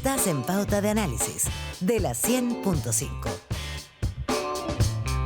Estás en Pauta de Análisis de la 100.5.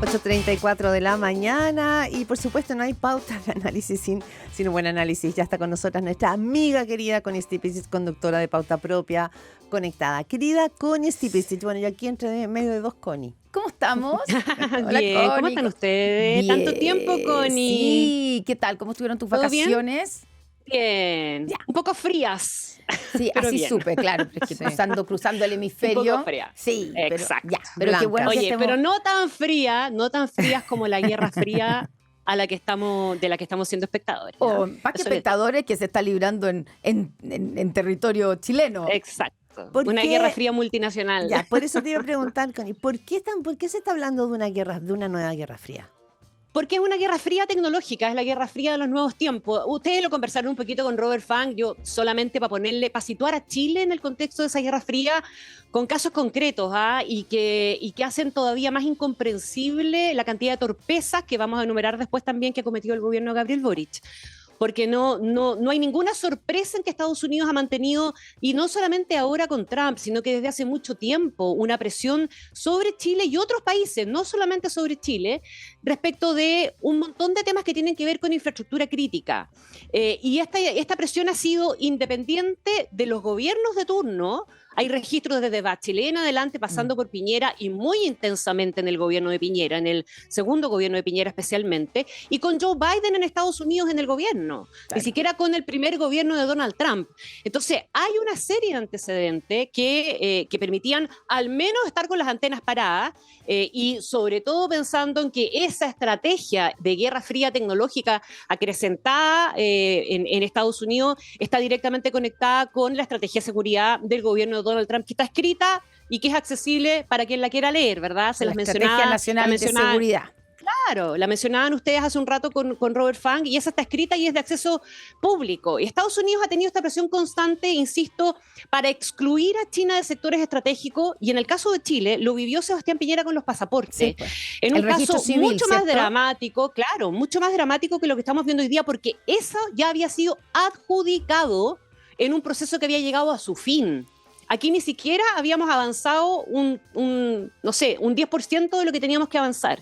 8:34 de la mañana y por supuesto no hay pauta de análisis sin un buen análisis. Ya está con nosotras nuestra amiga querida Connie Stipicic, conductora de Pauta Propia, conectada. Querida Connie Stipicic, bueno, yo aquí entre medio de dos Connie. ¿Cómo estamos? Hola, bien, Connie. ¿Cómo están ustedes? Bien. Tanto tiempo, Connie. Sí, ¿qué tal? ¿Cómo estuvieron tus vacaciones? Bien. Ya. Un poco frías. Sí, así bien. supe, claro, porque cruzando el hemisferio. Un poco fría. Sí, exacto. Pero qué bueno. Oye, pero no tan frías como la Guerra Fría de la que estamos siendo espectadores. O más que espectadores que se está librando en territorio chileno. Exacto. Una Guerra Fría multinacional. Ya, por eso te iba a preguntar, Connie, ¿por qué se está hablando de una nueva Guerra Fría? Porque es una guerra fría tecnológica, es la guerra fría de los nuevos tiempos. Ustedes lo conversaron un poquito con Robert Fang, yo solamente para situar a Chile en el contexto de esa guerra fría con casos concretos, y que hacen todavía más incomprensible la cantidad de torpezas que vamos a enumerar después también que ha cometido el gobierno de Gabriel Boric. Porque no hay ninguna sorpresa en que Estados Unidos ha mantenido, y no solamente ahora con Trump, sino que desde hace mucho tiempo, una presión sobre Chile y otros países, no solamente sobre Chile, respecto de un montón de temas que tienen que ver con infraestructura crítica. Y esta presión ha sido independiente de los gobiernos de turno. Hay registros desde Bachelet en adelante, pasando por Piñera y muy intensamente en el gobierno de Piñera, en el segundo gobierno de Piñera especialmente, y con Joe Biden en Estados Unidos en el gobierno, ni siquiera con el primer gobierno de Donald Trump. Entonces, hay una serie de antecedentes que permitían al menos estar con las antenas paradas, y sobre todo pensando en que esa estrategia de guerra fría tecnológica acrecentada en Estados Unidos está directamente conectada con la estrategia de seguridad del gobierno de Donald Trump, que está escrita y que es accesible para quien la quiera leer, ¿verdad? Se la Estrategia Nacional de Seguridad. Claro, la mencionaban ustedes hace un rato con Robert Fang, y esa está escrita y es de acceso público. Y Estados Unidos ha tenido esta presión constante, insisto, para excluir a China de sectores estratégicos, y en el caso de Chile lo vivió Sebastián Piñera con los pasaportes. Sí, pues. En un caso civil, mucho más dramático, claro, mucho más dramático que lo que estamos viendo hoy día, porque eso ya había sido adjudicado en un proceso que había llegado a su fin. Aquí ni siquiera habíamos avanzado un 10% de lo que teníamos que avanzar.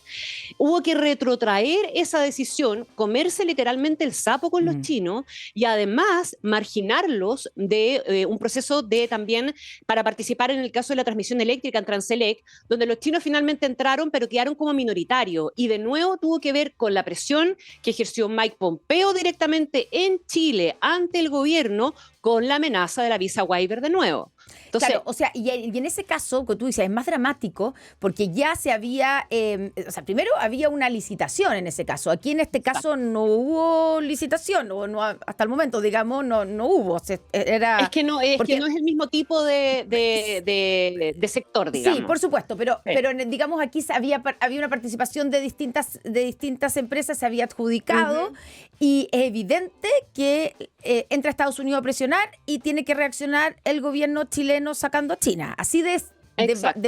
Hubo que retrotraer esa decisión, comerse literalmente el sapo con los chinos, y además marginarlos de un proceso de también para participar en el caso de la transmisión eléctrica en Transelec, donde los chinos finalmente entraron, pero quedaron como minoritarios. Y de nuevo tuvo que ver con la presión que ejerció Mike Pompeo directamente en Chile ante el gobierno, con la amenaza de la visa waiver de nuevo. Entonces, claro, o sea, y en ese caso, que tú dices, es más dramático porque ya se había, primero había una licitación en ese caso. Aquí en este caso no hubo licitación, no, hasta el momento, digamos, no hubo. Es que no es el mismo tipo de sector, digamos. Sí, por supuesto, pero digamos aquí había una participación de distintas empresas, se había adjudicado, y es evidente que entra Estados Unidos a presionar y tiene que reaccionar el gobierno chileno sacando a China. Así de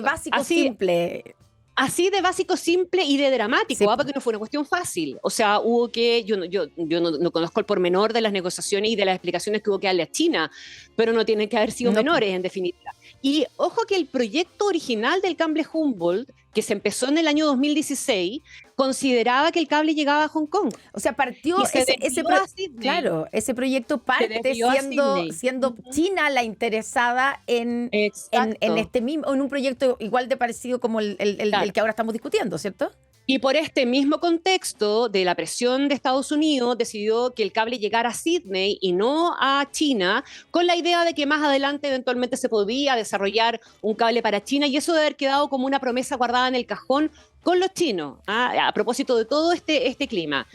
básico, simple. Así de básico, simple y de dramático, sí, porque no fue una cuestión fácil. O sea, hubo que, yo no conozco el pormenor de las negociaciones y de las explicaciones que hubo que darle a China, pero no tienen que haber sido menores, en definitiva. Y ojo que el proyecto original del cable Humboldt, que se empezó en el año 2016, consideraba que el cable llegaba a Hong Kong. O sea, partió ese proyecto parte siendo China la interesada en un proyecto igual de parecido como el que ahora estamos discutiendo, ¿cierto? Y por este mismo contexto de la presión de Estados Unidos, decidió que el cable llegara a Sydney y no a China, con la idea de que más adelante eventualmente se podía desarrollar un cable para China, y eso debe haber quedado como una promesa guardada en el cajón con los chinos, a propósito de todo este clima.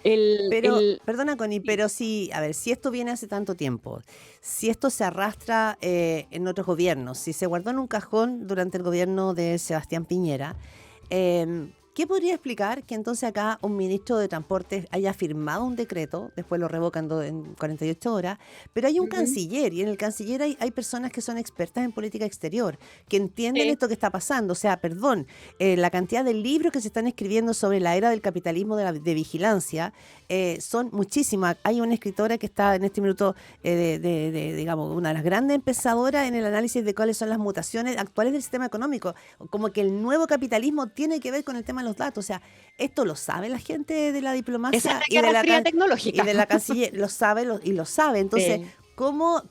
Perdona, Connie, pero si esto viene hace tanto tiempo, si esto se arrastra en otros gobiernos, si se guardó en un cajón durante el gobierno de Sebastián Piñera, ¿Qué podría explicar que entonces acá un ministro de Transportes haya firmado un decreto, después lo revocan en 48 horas, pero hay un canciller, y en el canciller hay personas que son expertas en política exterior, que entienden esto que está pasando? O sea, perdón, la cantidad de libros que se están escribiendo sobre la era del capitalismo de vigilancia son muchísimas. Hay una escritora que está en este minuto, digamos, una de las grandes empezadoras en el análisis de cuáles son las mutaciones actuales del sistema económico, como que el nuevo capitalismo tiene que ver con el tema de los datos. O sea, esto lo sabe la gente de la diplomacia. Esa es la guerra fría tecnológica. Y de la canciller, lo sabe y lo sabe. Entonces, ¿cómo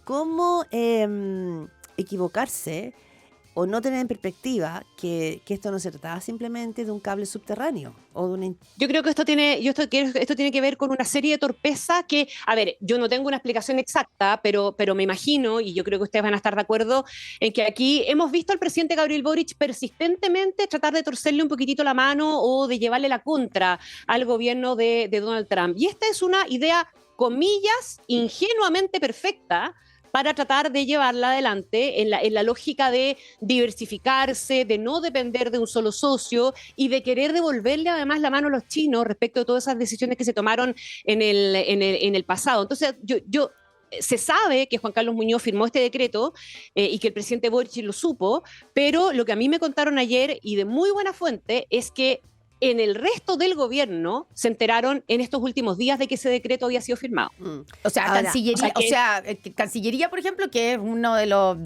equivocarse o no tener en perspectiva que esto no se trataba simplemente de un cable subterráneo o de una... Yo creo que esto tiene que ver con una serie de torpezas que, a ver, yo no tengo una explicación exacta, pero me imagino, y yo creo que ustedes van a estar de acuerdo, en que aquí hemos visto al presidente Gabriel Boric persistentemente tratar de torcerle un poquitito la mano o de llevarle la contra al gobierno de Donald Trump. Y esta es una idea, comillas, ingenuamente perfecta, para tratar de llevarla adelante en la lógica de diversificarse, de no depender de un solo socio y de querer devolverle además la mano a los chinos respecto de todas esas decisiones que se tomaron en el pasado. Entonces, se sabe que Juan Carlos Muñoz firmó este decreto y que el presidente Boric lo supo, pero lo que a mí me contaron ayer y de muy buena fuente es que en el resto del gobierno se enteraron en estos últimos días de que ese decreto había sido firmado. O sea, ahora, Cancillería, por ejemplo, que es uno de los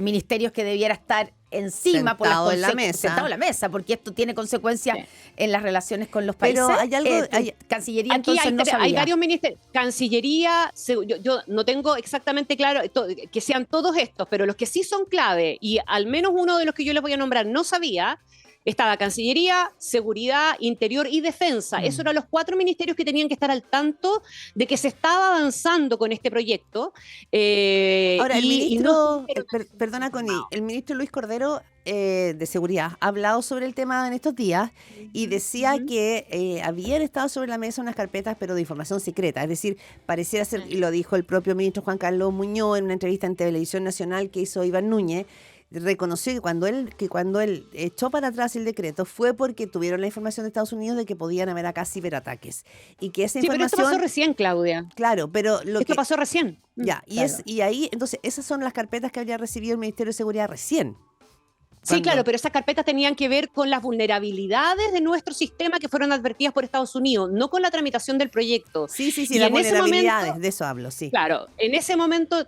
ministerios que debiera estar encima sentado en la mesa. Sentado en la mesa, porque esto tiene consecuencias en las relaciones con los países. Pero hay algo... Cancillería aquí entonces no sabía. Hay varios ministerios. Cancillería, yo no tengo exactamente claro que sean todos estos, pero los que sí son clave, y al menos uno de los que yo les voy a nombrar no sabía. Estaba Cancillería, Seguridad, Interior y Defensa. Esos eran los 4 ministerios que tenían que estar al tanto de que se estaba avanzando con este proyecto. Ahora, el ministro, perdona, Connie, el ministro Luis Cordero de Seguridad ha hablado sobre el tema en estos días y decía que habían estado sobre la mesa unas carpetas, pero de información secreta. Es decir, pareciera ser, y lo dijo el propio ministro Juan Carlos Muñoz en una entrevista en Televisión Nacional que hizo Iván Núñez, reconoció que cuando él echó para atrás el decreto fue porque tuvieron la información de Estados Unidos de que podían haber acá ciberataques y que esa información... pero esto pasó recién, Claudia. Claro, pero esto pasó recién. Ya, claro. Y ahí, entonces, esas son las carpetas que habría recibido el Ministerio de Seguridad recién. Sí, claro, pero esas carpetas tenían que ver con las vulnerabilidades de nuestro sistema que fueron advertidas por Estados Unidos, no con la tramitación del proyecto. Sí, las vulnerabilidades, de eso hablo, sí. Claro, en ese momento,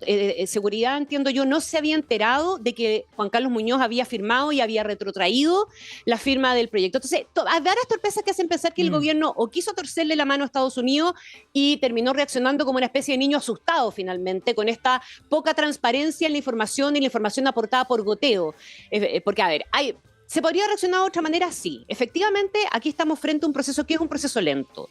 Seguridad, entiendo yo, no se había enterado de que Juan Carlos Muñoz había firmado y había retrotraído la firma del proyecto. Entonces, hay varias torpezas que hacen pensar que el gobierno o quiso torcerle la mano a Estados Unidos y terminó reaccionando como una especie de niño asustado finalmente con esta poca transparencia en la información y la información aportada por goteo. Porque, a ver, ¿se podría reaccionar de otra manera? Sí. Efectivamente, aquí estamos frente a un proceso que es un proceso lento.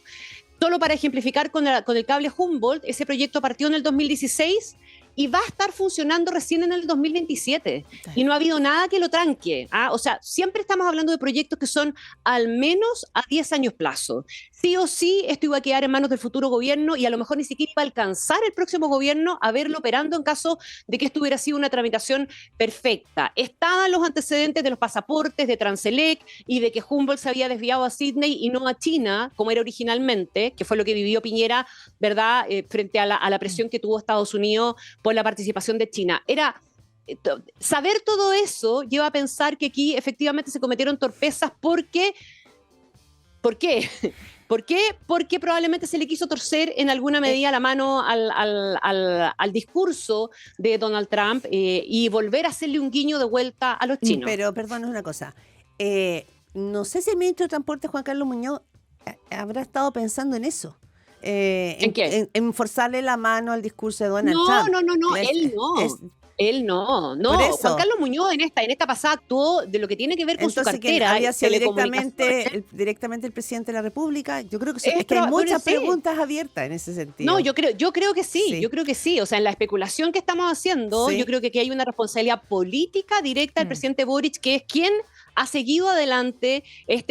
Solo para ejemplificar con el cable Humboldt, ese proyecto partió en el 2016 y va a estar funcionando recién en el 2027. Y no ha habido nada que lo tranque. O sea, siempre estamos hablando de proyectos que son al menos a 10 años plazo. Sí o sí, esto iba a quedar en manos del futuro gobierno y a lo mejor ni siquiera iba a alcanzar el próximo gobierno a verlo operando en caso de que esto hubiera sido una tramitación perfecta. Estaban los antecedentes de los pasaportes de Transelec y de que Humboldt se había desviado a Sydney y no a China, como era originalmente, que fue lo que vivió Piñera, ¿verdad?, frente a la presión que tuvo Estados Unidos por la participación de China. Saber todo eso lleva a pensar que aquí efectivamente se cometieron torpezas porque... ¿Por qué? ¿Por qué? Porque probablemente se le quiso torcer en alguna medida la mano al discurso de Donald Trump y volver a hacerle un guiño de vuelta a los chinos. Pero, perdón, una cosa. No sé si el ministro de Transporte, Juan Carlos Muñoz, habrá estado pensando en eso. ¿En qué? En forzarle la mano al discurso de Donald Trump. No, él no. Juan Carlos Muñoz en esta pasada actuó de lo que tiene que ver con su cartera. Había sido directamente el presidente de la República. Yo creo que es que hay muchas preguntas abiertas en ese sentido. No, yo creo que sí. O sea, en la especulación que estamos haciendo, yo creo que aquí hay una responsabilidad política directa del presidente Boric, que es quien ha seguido adelante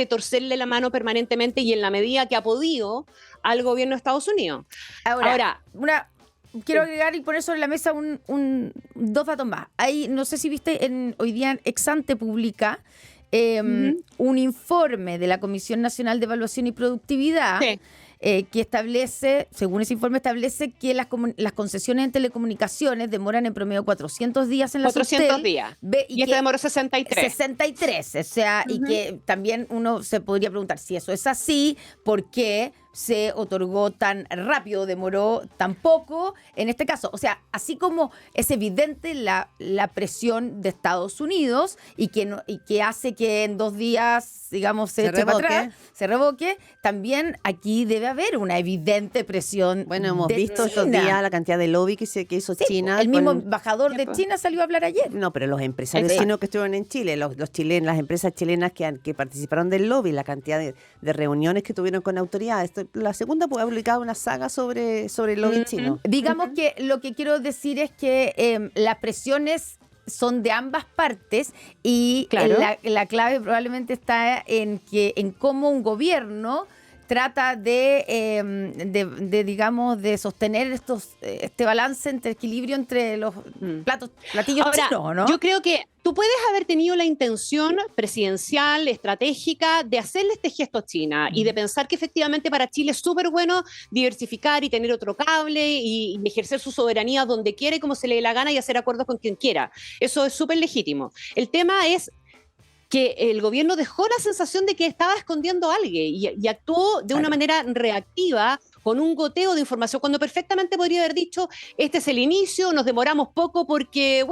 torcerle la mano permanentemente y en la medida que ha podido al gobierno de Estados Unidos. Ahora quiero agregar y poner sobre la mesa dos datos más. No sé si viste hoy día Exante publica un informe de la Comisión Nacional de Evaluación y Productividad. Sí. Que establece, según ese informe, establece que las concesiones en telecomunicaciones demoran en promedio 400 días en la 400 días. Y esta demoró 63. 63, o sea, y que también uno se podría preguntar si eso es así, ¿por qué se otorgó tan rápido, demoró tan poco en este caso? O sea, así como es evidente la presión de Estados Unidos y que hace que en 2 días, digamos, se eche para atrás, se revoque, también aquí debe haber una evidente presión. Bueno, hemos de visto estos China. días la cantidad de lobby que hizo China. El mismo embajador de China salió a hablar ayer. No, pero los empresarios chinos que estuvieron en Chile, los chilenos, las empresas chilenas que participaron del lobby, la cantidad de reuniones que tuvieron con autoridades. La segunda ha publicado una saga sobre el lobby chino. Digamos que lo que quiero decir es que las presiones son de ambas partes y Claro. la clave probablemente está en cómo un gobierno trata digamos, de sostener este balance entre equilibrio entre los platillos Ahora, chinos, ¿no? yo creo que tú puedes haber tenido la intención presidencial, estratégica, de hacerle este gesto a China y de pensar que efectivamente para Chile es súper bueno diversificar y tener otro cable y ejercer su soberanía donde quiera y como se le dé la gana y hacer acuerdos con quien quiera. Eso es súper legítimo. El tema es que el gobierno dejó la sensación de que estaba escondiendo a alguien y actuó de una manera reactiva con un goteo de información, cuando perfectamente podría haber dicho, este es el inicio, nos demoramos poco porque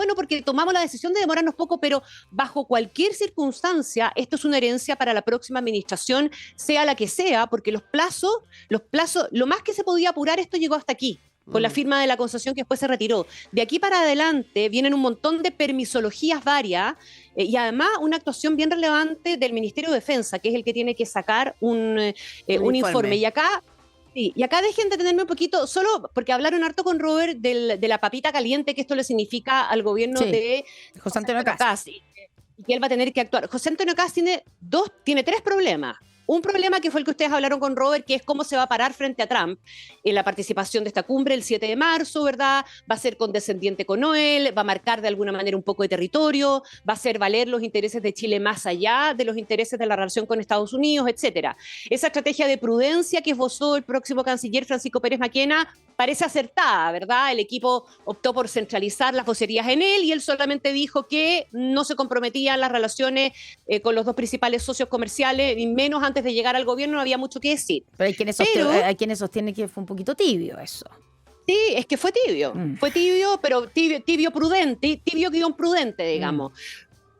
tomamos la decisión de demorarnos poco, pero bajo cualquier circunstancia, esto es una herencia para la próxima administración, sea la que sea, porque los plazos, lo más que se podía apurar, esto llegó hasta aquí, con la firma de la concesión que después se retiró. De aquí para adelante vienen un montón de permisologías varias y además una actuación bien relevante del Ministerio de Defensa, que es el que tiene que sacar un informe. Y acá dejen de tenerme un poquito, solo porque hablaron harto con Robert de la papita caliente que esto le significa al gobierno de José Antonio Kast. Y que él va a tener que actuar. José Antonio Kast tiene 3 problemas. Un problema que fue el que ustedes hablaron con Robert, que es cómo se va a parar frente a Trump en la participación de esta cumbre el 7 de marzo, ¿verdad? Va a ser condescendiente con Noel, va a marcar de alguna manera un poco de territorio, va a hacer valer los intereses de Chile más allá de los intereses de la relación con Estados Unidos, etcétera. Esa estrategia de prudencia que esbozó el próximo canciller Francisco Pérez Maquena parece acertada, ¿verdad? El equipo optó por centralizar las vocerías en él y él solamente dijo que no se comprometían las relaciones con los 2 principales socios comerciales, y menos antes de llegar al gobierno no había mucho que decir. Pero hay quienes sostienen que fue un poquito tibio eso. Sí, es que fue tibio, pero tibio prudente, tibio-prudente, digamos.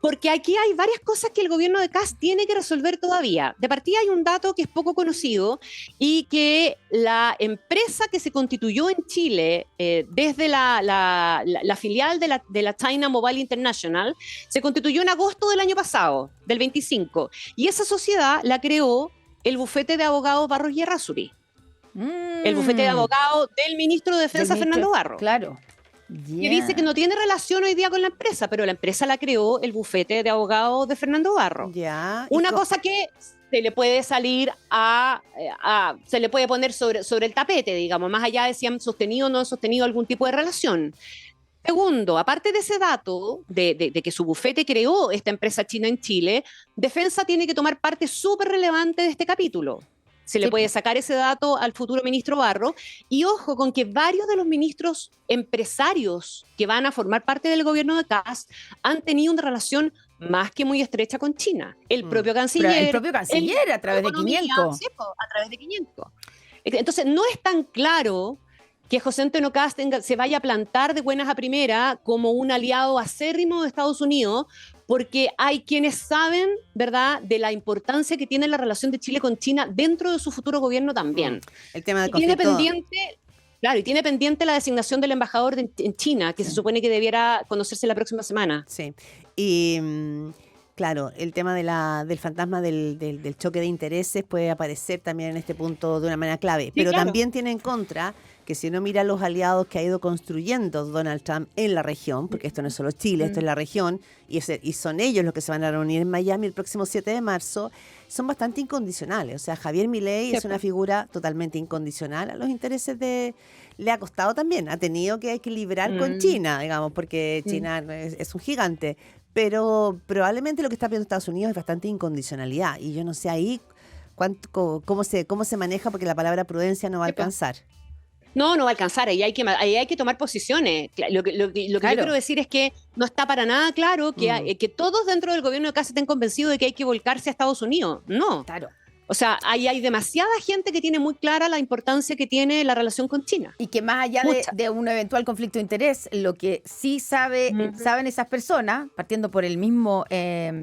Porque aquí hay varias cosas que el gobierno de Kast tiene que resolver todavía. De partida hay un dato que es poco conocido y que la empresa que se constituyó en Chile desde la filial de la China Mobile International se constituyó en agosto del año pasado, del 25. Y esa sociedad la creó el bufete de abogados Barros y Errázuriz. El bufete de abogados del ministro de Defensa, Fernando Barros. Claro. Que dice que no tiene relación hoy día con la empresa, pero la empresa la creó el bufete de abogados de Fernando Barros. Una cosa que se le puede salir se le puede poner sobre el tapete, digamos, más allá de si han sostenido o no han sostenido algún tipo de relación. Segundo, aparte de ese dato de que su bufete creó esta empresa china en Chile, Defensa tiene que tomar parte súper relevante de este capítulo. Se le puede sacar ese dato al futuro ministro Barro. Y ojo con que varios de los ministros empresarios que van a formar parte del gobierno de Kast han tenido una relación más que muy estrecha con China. El propio canciller. Pero el propio canciller a través de 500. Sí, a través de 500. Entonces, no es tan claro que José Antonio Kast se vaya a plantar de buenas a primera como un aliado acérrimo de Estados Unidos, porque hay quienes saben, ¿verdad?, de la importancia que tiene la relación de Chile con China dentro de su futuro gobierno también. El tema del conflicto. Tiene pendiente la designación del embajador en China, que se supone que debiera conocerse la próxima semana. Sí, y claro, el tema del fantasma del choque de intereses puede aparecer también en este punto de una manera clave, pero claro. También tiene en contra que si uno mira los aliados que ha ido construyendo Donald Trump en la región, porque esto no es solo Chile, esto es la región, y son ellos los que se van a reunir en Miami el próximo 7 de marzo, son bastante incondicionales. O sea, Javier Milei es una figura totalmente incondicional a los intereses le ha costado también, ha tenido que equilibrar con China, digamos, porque China es un gigante. pero probablemente lo que está pidiendo Estados Unidos es bastante incondicionalidad, y yo no sé ahí cómo se maneja, porque la palabra prudencia no va a alcanzar. No va a alcanzar, ahí hay que tomar posiciones. Lo que Claro. yo quiero decir es que no está para nada claro que todos dentro del gobierno de Casa estén convencidos de que hay que volcarse a Estados Unidos. No. Claro. O sea, ahí hay demasiada gente que tiene muy clara la importancia que tiene la relación con China. Y que más allá de un eventual conflicto de interés, lo que sí saben esas personas, partiendo por el mismo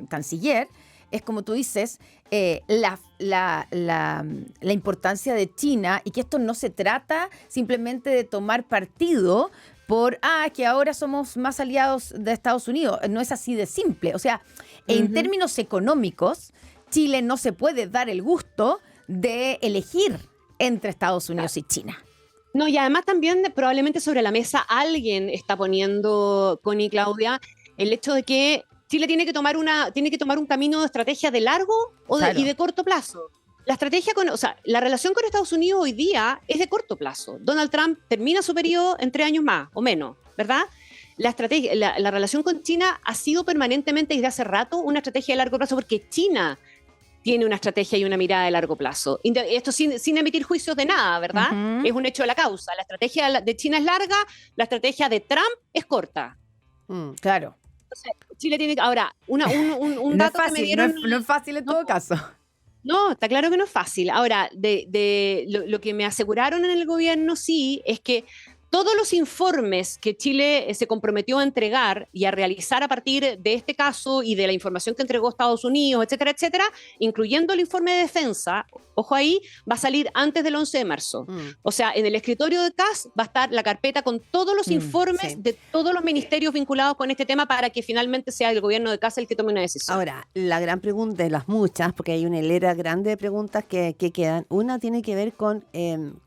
canciller, es, como tú dices, la importancia de China, y que esto no se trata simplemente de tomar partido por, que ahora somos más aliados de Estados Unidos. No es así de simple. O sea, en términos económicos, Chile no se puede dar el gusto de elegir entre Estados Unidos y China. No, y además también probablemente sobre la mesa alguien está poniendo, Connie y Claudia, el hecho de que Chile tiene que tomar un camino de estrategia de largo y de corto plazo. La relación con Estados Unidos hoy día es de corto plazo. Donald Trump termina su periodo en 3 años más o menos, ¿verdad? La relación con China ha sido permanentemente desde hace rato una estrategia de largo plazo, porque China tiene una estrategia y una mirada de largo plazo. Esto sin emitir juicios de nada, ¿verdad? Es un hecho de la causa. La estrategia de China es larga, la estrategia de Trump es corta. Claro. Entonces, Chile tiene... Ahora, un No es dato fácil, que me dieron... no es fácil en todo caso. No, está claro que no es fácil. Ahora, lo que me aseguraron en el gobierno sí es que todos los informes que Chile se comprometió a entregar y a realizar a partir de este caso y de la información que entregó Estados Unidos, etcétera, etcétera, incluyendo el informe de defensa, ojo ahí, va a salir antes del 11 de marzo. O sea, en el escritorio de CAS va a estar la carpeta con todos los informes de todos los ministerios vinculados con este tema, para que finalmente sea el gobierno de CAS el que tome una decisión. Ahora, la gran pregunta de las muchas, porque hay una hilera grande de preguntas que quedan, una tiene que ver con...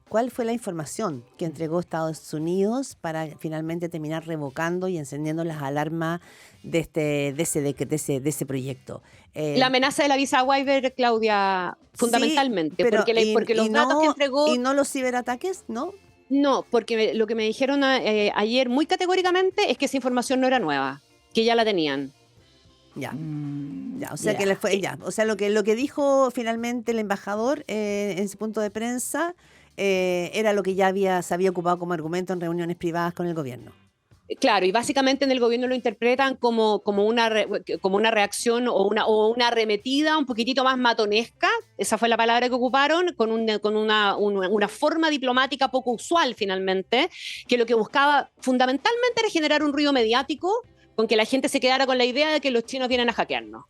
¿cuál fue la información que entregó Estados Unidos para finalmente terminar revocando y encendiendo las alarmas de ese proyecto? La amenaza de la visa waiver, Claudia, fundamentalmente. Sí, pero porque los datos que entregó... ¿Y no los ciberataques? ¿No? No, porque lo que me dijeron ayer muy categóricamente es que esa información no era nueva, que ya la tenían. Ya, o sea que o sea, lo que dijo finalmente el embajador en su punto de prensa era lo que ya se había ocupado como argumento en reuniones privadas con el gobierno. Claro, y básicamente en el gobierno lo interpretan como una reacción o una arremetida un poquitito más matonesca, esa fue la palabra que ocuparon, con una forma diplomática poco usual finalmente, que lo que buscaba fundamentalmente era generar un ruido mediático con que la gente se quedara con la idea de que los chinos vienen a hackearnos.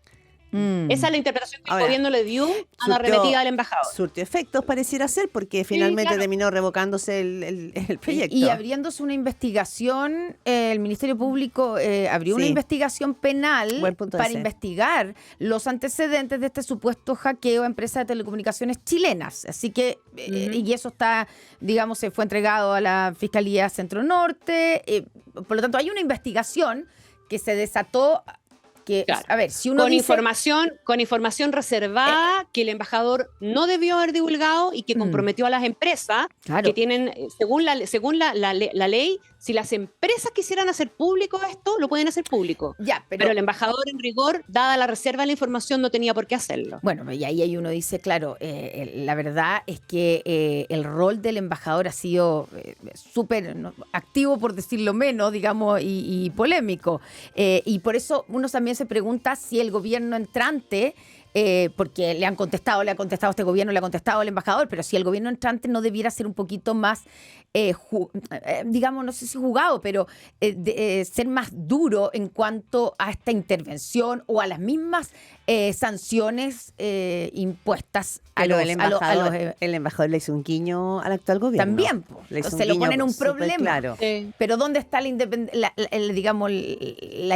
Esa es la interpretación que el gobierno le dio a la arremetida del embajador. Surtió efectos, pareciera ser, porque finalmente terminó revocándose el proyecto. Y abriéndose una investigación, el Ministerio Público abrió una investigación penal para investigar los antecedentes de este supuesto hackeo a empresas de telecomunicaciones chilenas. Así que, y eso está, digamos, se fue entregado a la Fiscalía Centro Norte. Por lo tanto, hay una investigación que se desató. Claro. A ver, si uno con información reservada que el embajador no debió haber divulgado y que comprometió a las empresas que tienen, según la ley, si las empresas quisieran hacer público esto, lo pueden hacer público. Pero el embajador, en rigor, dada la reserva de la información, no tenía por qué hacerlo. Bueno, y ahí uno dice, claro, la verdad es que el rol del embajador ha sido súper activo, por decirlo menos, digamos, y polémico. Y por eso uno también se pregunta si el gobierno entrante, porque le ha contestado este gobierno, le ha contestado el embajador, pero si el gobierno entrante no debiera ser un poquito más, digamos, no sé si jugado, pero ser más duro en cuanto a esta intervención o a las mismas sanciones impuestas a los el embajador le hizo un guiño al actual gobierno. También, se lo ponen un problema. Claro. Pero ¿dónde está la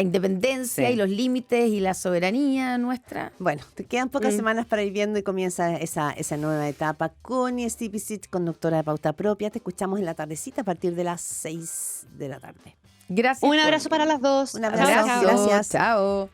independencia y los límites y la soberanía nuestra? Bueno, te quedan pocas semanas para ir viendo y comienza esa nueva etapa. Connie Stipicic, conductora de Pauta Propia. Te escuchamos en la tardecita a partir de las 6 de la tarde. Gracias. Un abrazo para las dos. Un abrazo. Gracias. Chao.